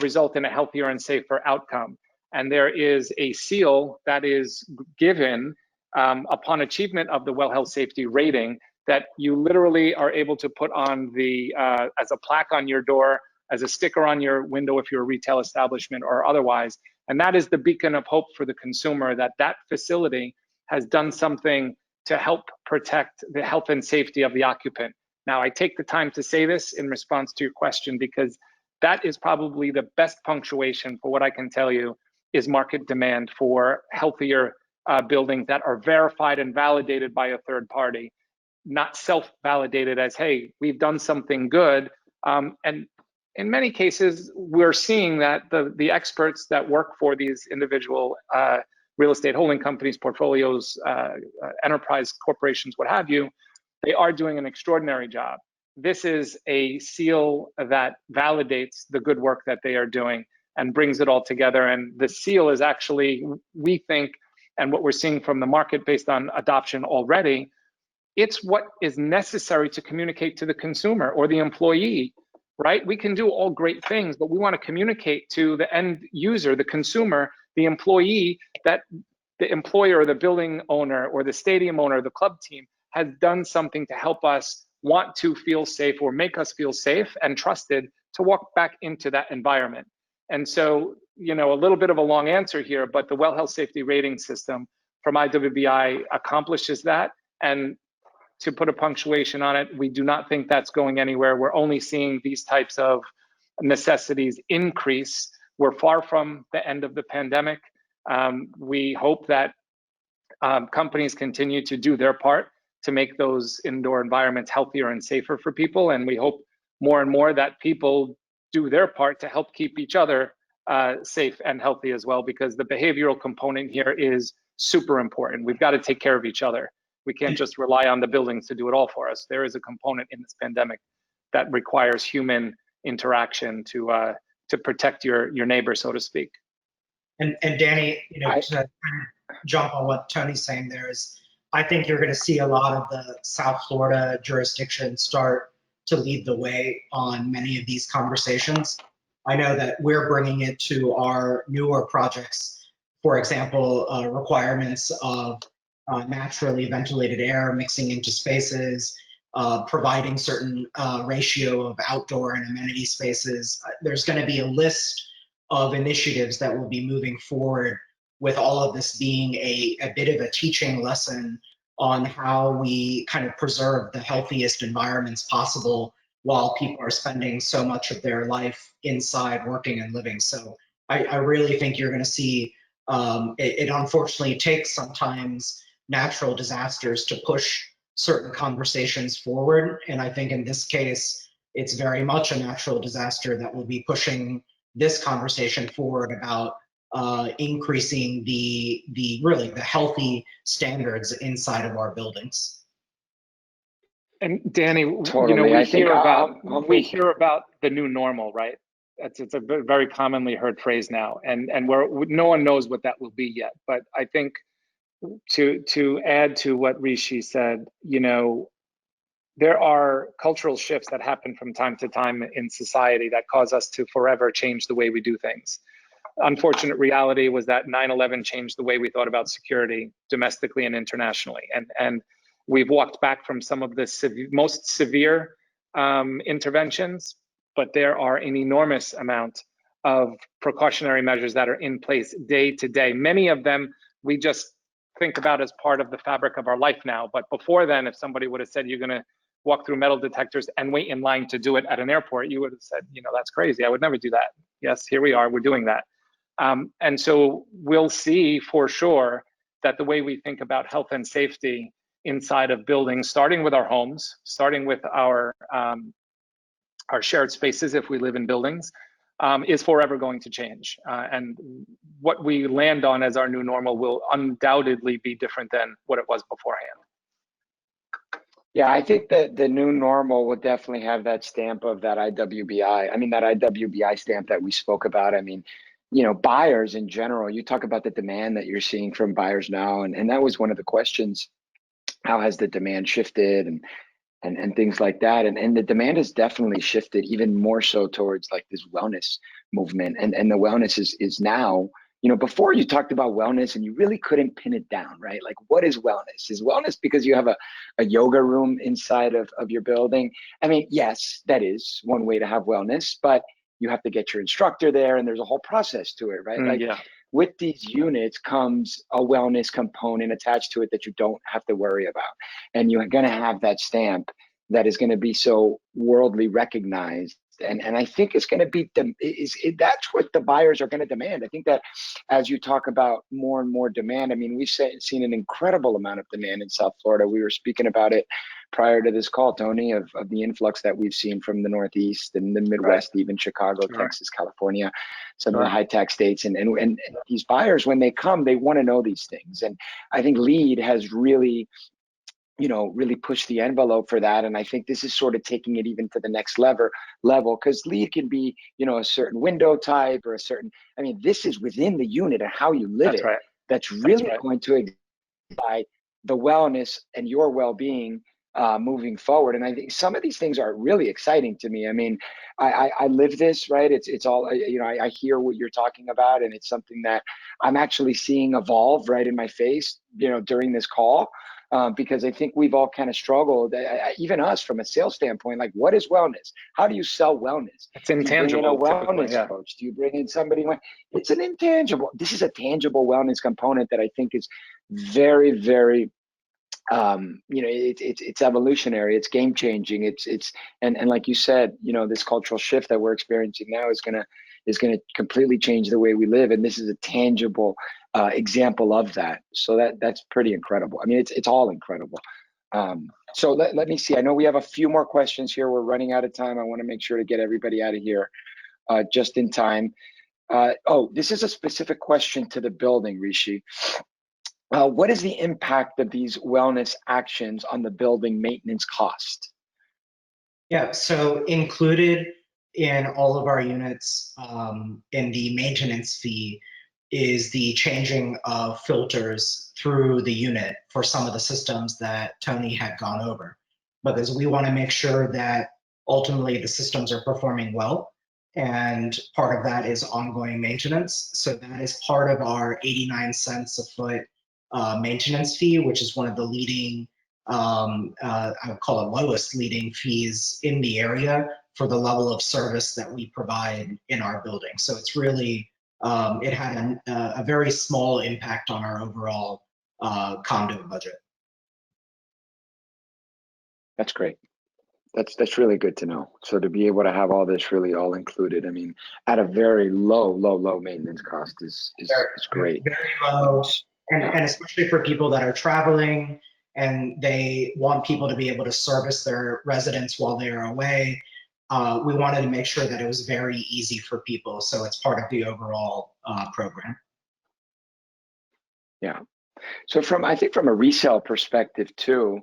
result in a healthier and safer outcome. And there is a seal that is given upon achievement of the Well Health Safety Rating that you literally are able to put on the as a plaque on your door, as a sticker on your window if you're a retail establishment or otherwise. And that is the beacon of hope for the consumer, that that facility has done something to help protect the health and safety of the occupant. Now, I take the time to say this in response to your question because that is probably the best punctuation for what I can tell you is market demand for healthier buildings that are verified and validated by a third party, not self-validated as, hey, we've done something good. And in many cases, we're seeing that the experts that work for these individual real estate holding companies, portfolios, enterprise corporations, what have you, they are doing an extraordinary job. This is a seal that validates the good work that they are doing and brings it all together. And the seal is actually, we think, and what we're seeing from the market based on adoption already, it's what is necessary to communicate to the consumer or the employee, right? We can do all great things, but we want to communicate to the end user, the consumer, the employee, that the employer or the building owner or the stadium owner, the club team has done something to help us want to feel safe or make us feel safe and trusted to walk back into that environment. And so, you know, a little bit of a long answer here, but the Well Health Safety Rating System from IWBI accomplishes that. And to put a punctuation on it, we do not think that's going anywhere. We're only seeing these types of necessities increase. We're far from the end of the pandemic. We hope that companies continue to do their part to make those indoor environments healthier and safer for people. And we hope more and more that people do their part to help keep each other safe and healthy as well, because the behavioral component here is super important. We've got to take care of each other. We can't just rely on the buildings to do it all for us. There is a component in this pandemic that requires human interaction to protect your neighbor, so to speak. And Danny, you know, to jump on what Tony's saying there is, I think you're going to see a lot of the South Florida jurisdictions start to lead the way on many of these conversations. I know that we're bringing it to our newer projects, for example, requirements of naturally ventilated air mixing into spaces, providing certain ratio of outdoor and amenity spaces. There's going to be a list of initiatives that will be moving forward with all of this being a bit of a teaching lesson on how we kind of preserve the healthiest environments possible while people are spending so much of their life inside working and living. So I really think you're going to see it unfortunately takes sometimes natural disasters to push certain conversations forward. And I think in this case, it's very much a natural disaster that will be pushing this conversation forward about increasing the healthy standards inside of our buildings. And Danny, Totally. you know, we I hear about the new normal, right? It's a very commonly heard phrase now, and no one knows what that will be yet. But I think to add to what Rishi said, you know, there are cultural shifts that happen from time to time in society that cause us to forever change the way we do things. Unfortunate reality was that 9/11 changed the way we thought about security domestically and internationally. And we've walked back from some of the most severe interventions, but there are an enormous amount of precautionary measures that are in place day to day. Many of them we just think about as part of the fabric of our life now. But before then, if somebody would have said, you're going to walk through metal detectors and wait in line to do it at an airport, you would have said, you know, that's crazy. I would never do that. Yes, here we are, we're doing that. And so we'll see for sure that the way we think about health and safety inside of buildings, starting with our homes, starting with our shared spaces if we live in buildings, is forever going to change. And what we land on as our new normal will undoubtedly be different than what it was beforehand. Yeah, I think that the new normal will definitely have that stamp of that IWBI. I mean, that IWBI stamp that we spoke about. I mean, you know, buyers in general, you talk about the demand that you're seeing from buyers now. And that was one of the questions. How has the demand shifted and things like that? And the demand has definitely shifted even more so towards like this wellness movement. And the wellness is now, you know, before you talked about wellness and you really couldn't pin it down, right? Like, what is wellness? Is wellness because you have a yoga room inside of your building? I mean, yes, that is one way to have wellness, but you have to get your instructor there and there's a whole process to it, right? Like, Yeah. with these units comes a wellness component attached to it that you don't have to worry about. And you're going to have that stamp that is going to be so worldly recognized. And I think it's going to be, that's what the buyers are going to demand. I think that as you talk about more and more demand, I mean, we've seen an incredible amount of demand in South Florida. We were speaking about it prior to this call, Tony, of the influx that we've seen from the Northeast and the Midwest, even Chicago, Texas, California, some of the high tax states. And these buyers, when they come, they want to know these things. And I think LEED has really, you know, really push the envelope for that. And I think this is sort of taking it even to the next level, because LEED can be, you know, a certain window type or a certain, I mean, this is within the unit and how you live that's really going to exemplify the wellness and your well-being moving forward. And I think some of these things are really exciting to me. I mean, I live this, right? It's all, you know, I hear what you're talking about, and it's something that I'm actually seeing evolve right in my face, you know, during this call. Because I think we've all kind of struggled, even us from a sales standpoint, like, what is wellness? How do you sell wellness? It's intangible. Do you bring in a wellness coach? Do you bring in somebody? It's an intangible. This is a tangible wellness component that I think is very, very, you know, it's evolutionary. It's game changing. And like you said, you know, this cultural shift that we're experiencing now is gonna completely change the way we live. And this is a tangible example of that. So that's pretty incredible. I mean, it's all incredible. So let me see. I know we have a few more questions here. We're running out of time. I want to make sure to get everybody out of here just in time. This is a specific question to the building, Rishi. What is the impact of these wellness actions on the building maintenance cost? Yeah, so included in all of our units in the maintenance fee is the changing of filters through the unit for some of the systems that Tony had gone over, because we want to make sure that ultimately the systems are performing well. And part of that is ongoing maintenance. So that is part of our 89 cents a foot maintenance fee, which is one of the leading, I would call it lowest leading fees in the area for the level of service that we provide in our building. So it's really, it had a very small impact on our overall condo budget. That's great. That's really good to know. So to be able to have all this really all included, I mean, at a very low maintenance cost is great. Very low, and especially for people that are traveling and they want people to be able to service their residents while they are away. We wanted to make sure that it was very easy for people, so it's part of the overall program. Yeah. So I think from a resale perspective too,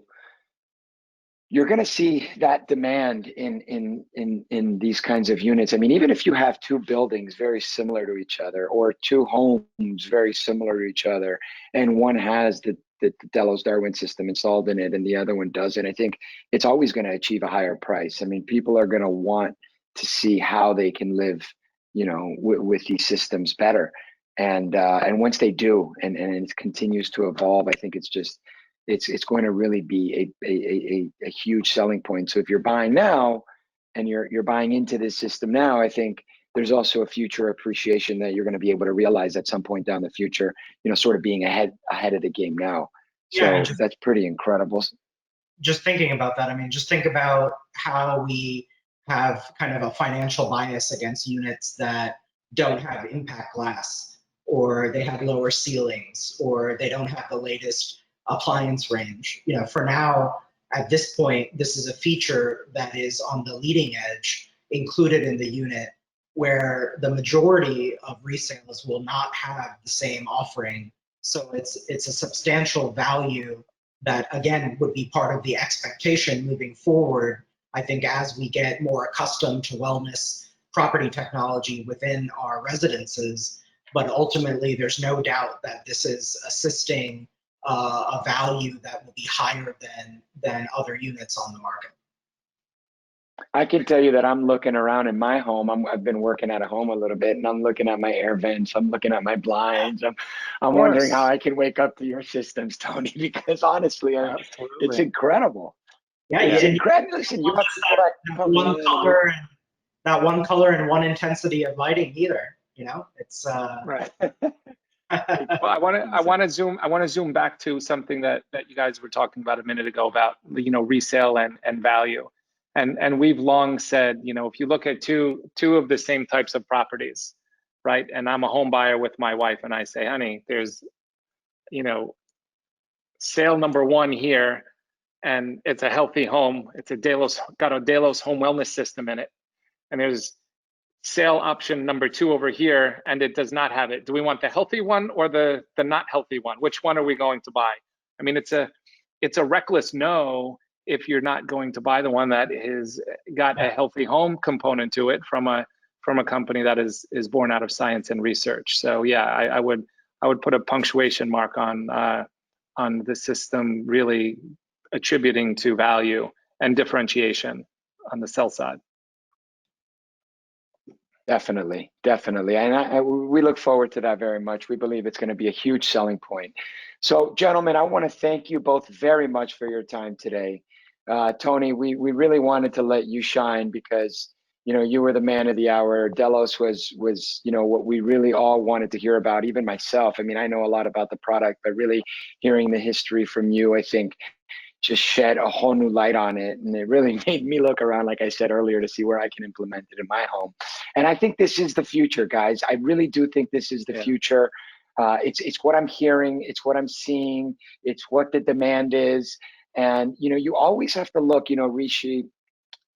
you're going to see that demand in these kinds of units. I mean, even if you have two buildings very similar to each other, or two homes very similar to each other, and one has the Delos Darwin system installed in it and the other one doesn't, I think it's always going to achieve a higher price. I mean, people are going to want to see how they can live, you know, with these systems better. And once they do, and it continues to evolve, I think it's going to really be a huge selling point. So if you're buying now and you're buying into this system now, I think there's also a future appreciation that you're going to be able to realize at some point down the future, you know, sort of being ahead of the game now. So that's pretty incredible. Just thinking about that, I mean, just think about how we have kind of a financial bias against units that don't have impact glass. or they have lower ceilings, or they don't have the latest appliance range. You know, for now, at this point, this is a feature that is on the leading edge, included in the unit, where the majority of resales will not have the same offering. So it's a substantial value that, again, would be part of the expectation moving forward, I think, as we get more accustomed to wellness property technology within our residences. But ultimately, there's no doubt that this is assisting a value that will be higher than other units on the market. I can tell you that I'm looking around in my home. I've been working at home a little bit, and I'm looking at my air vents. I'm looking at my blinds. I'm wondering how I can wake up to your systems, Tony, because honestly, it's incredible. Yeah, it's incredible. Listen, you have people that come one color, that one color and one intensity of lighting either. You know, it's right. Well, I want to zoom back to something that you guys were talking about a minute ago about, you know, resale and value. And we've long said, you know, if you look at two of the same types of properties, right? And I'm a home buyer with my wife, and I say, honey, there's, you know, sale number one here, and it's a healthy home. It's a Delos, got a Delos home wellness system in it. And there's sale option number two over here, and it does not have it. Do we want the healthy one or the not healthy one? Which one are we going to buy? I mean, it's a reckless no if you're not going to buy the one that is got a healthy home component to it from a company that is born out of science and research. So yeah, I would put a punctuation mark on the system really attributing to value and differentiation on the sell side. Definitely. And we look forward to that very much. We believe it's going to be a huge selling point. So, gentlemen, I want to thank you both very much for your time today. Tony, we really wanted to let you shine because, you know, you were the man of the hour. Delos was, you know, what we really all wanted to hear about, even myself. I mean, I know a lot about the product, but really hearing the history from you, I think, just shed a whole new light on it. And it really made me look around, like I said earlier, to see where I can implement it in my home. And I think this is the future, guys. I really do think this is the future. It's what I'm hearing. It's what I'm seeing. It's what the demand is. And, you know, you always have to look, you know, Rishi,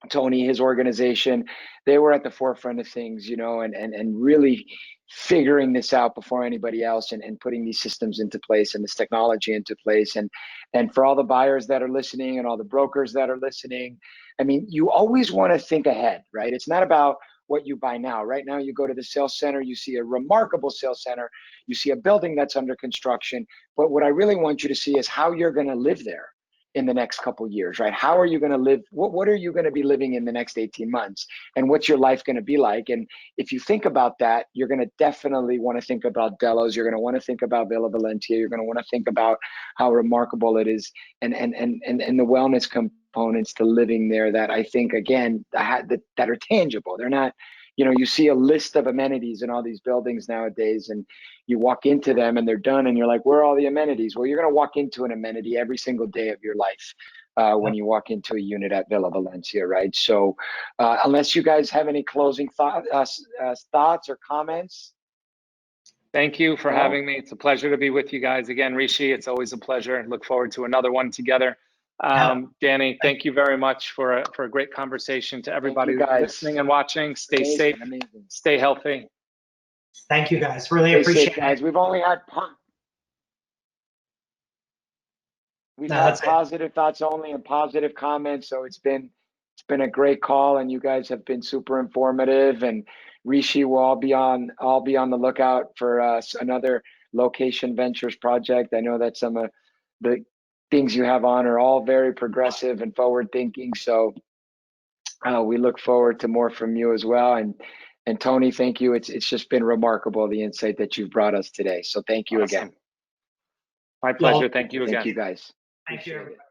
Tony, his organization, they were at the forefront of things, you know, and really figuring this out before anybody else and putting these systems into place and this technology into place. And for all the buyers that are listening and all the brokers that are listening, I mean, you always want to think ahead, right? It's not about what you buy now. Right now, you go to the sales center, you see a remarkable sales center, you see a building that's under construction. But what I really want you to see is how you're going to live there in the next couple of years, right? How are you going to live? What are you going to be living in the next 18 months? And what's your life going to be like? And if you think about that, you're going to definitely want to think about Delos. You're going to want to think about Villa Valencia. You're going to want to think about how remarkable it is and the wellness components to living there that I think, again, that are tangible. They're not, you know, you see a list of amenities in all these buildings nowadays and you walk into them and they're done and you're like, where are all the amenities? Well, you're going to walk into an amenity every single day of your life when you walk into a unit at Villa Valencia, right? So unless you guys have any closing thoughts or comments. Thank you for having me. It's a pleasure to be with you guys again, Rishi. It's always a pleasure. Look forward to another one together. Danny, thank you very much for a great conversation. To everybody listening and watching, stay safe, stay healthy. Thank you, guys. Really appreciate it. Guys, we've only had positive thoughts only and positive comments. So it's been a great call, and you guys have been super informative. And Rishi will all be on the lookout for another Location Ventures project. I know that some of the things you have on are all very progressive and forward thinking. So we look forward to more from you as well. And Tony, thank you. It's just been remarkable, the insight that you've brought us today. So thank you again. My pleasure. Thank you again. Thank you, guys. Thank you, everybody.